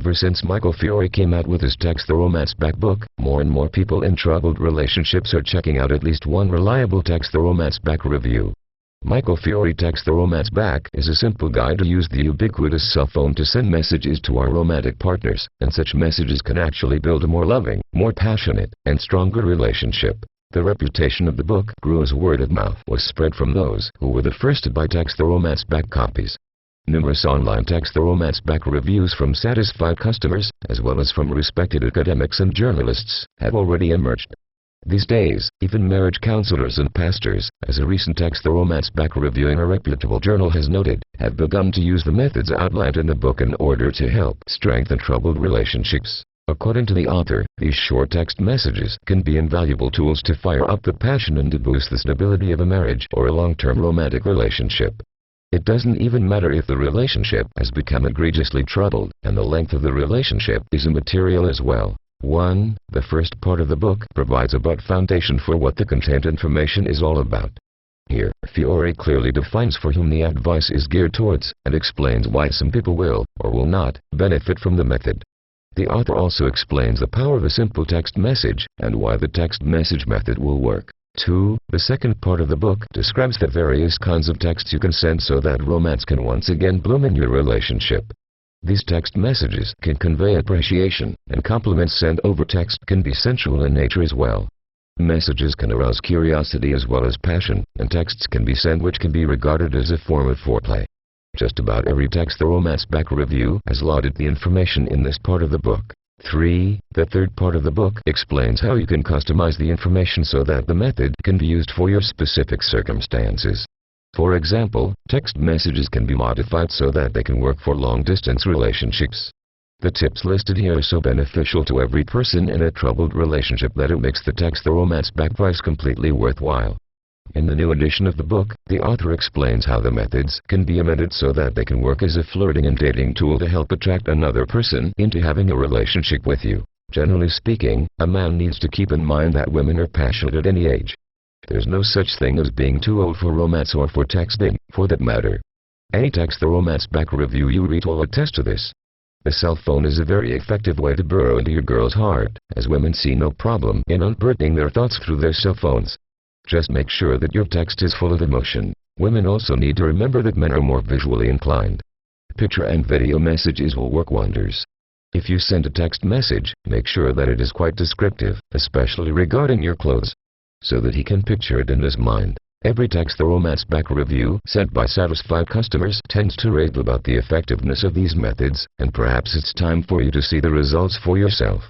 Ever since Michael Fiore came out with his Text the Romance Back book, more and more people in troubled relationships are checking out at least one reliable Text the Romance Back review. Michael Fiore Text the Romance Back is a simple guide to use the ubiquitous cell phone to send messages to our romantic partners, and such messages can actually build a more loving, more passionate, and stronger relationship. The reputation of the book grew as word of mouth was spread from those who were the first to buy Text the Romance Back copies. Numerous online Text the Romance Back reviews from satisfied customers, as well as from respected academics and journalists, have already emerged. These days, even marriage counselors and pastors, as a recent Text the Romance Back review in a reputable journal has noted, have begun to use the methods outlined in the book in order to help strengthen troubled relationships. According to the author, these short text messages can be invaluable tools to fire up the passion and to boost the stability of a marriage or a long-term romantic relationship. It doesn't even matter if the relationship has become egregiously troubled, and the length of the relationship is immaterial as well. 1. The first part of the book provides a broad foundation for what the content information is all about. Here, Fiore clearly defines for whom the advice is geared towards, and explains why some people will, or will not, benefit from the method. The author also explains the power of a simple text message, and why the text message method will work. 2. The second part of the book describes the various kinds of texts you can send so that romance can once again bloom in your relationship. These text messages can convey appreciation, and compliments sent over text can be sensual in nature as well. Messages can arouse curiosity as well as passion, and texts can be sent which can be regarded as a form of foreplay. Just about every Text the Romance Back review has lauded the information in this part of the book. 3. The third part of the book explains how you can customize the information so that the method can be used for your specific circumstances. For example, text messages can be modified so that they can work for long-distance relationships. The tips listed here are so beneficial to every person in a troubled relationship that it makes the Text the Romance Back price completely worthwhile. In the new edition of the book, the author explains how the methods can be amended so that they can work as a flirting and dating tool to help attract another person into having a relationship with you. Generally speaking, a man needs to keep in mind that women are passionate at any age. There's no such thing as being too old for romance or for texting, for that matter. Any Text the Romance Back review you read will attest to this. The cell phone is a very effective way to burrow into your girl's heart, as women see no problem in unburdening their thoughts through their cell phones. Just make sure that your text is full of emotion. Women also need to remember that men are more visually inclined. Picture and video messages will work wonders. If you send a text message, make sure that it is quite descriptive, especially regarding your clothes, so that he can picture it in his mind. Every Text the Romance Back review sent by satisfied customers tends to rave about the effectiveness of these methods, and perhaps it's time for you to see the results for yourself.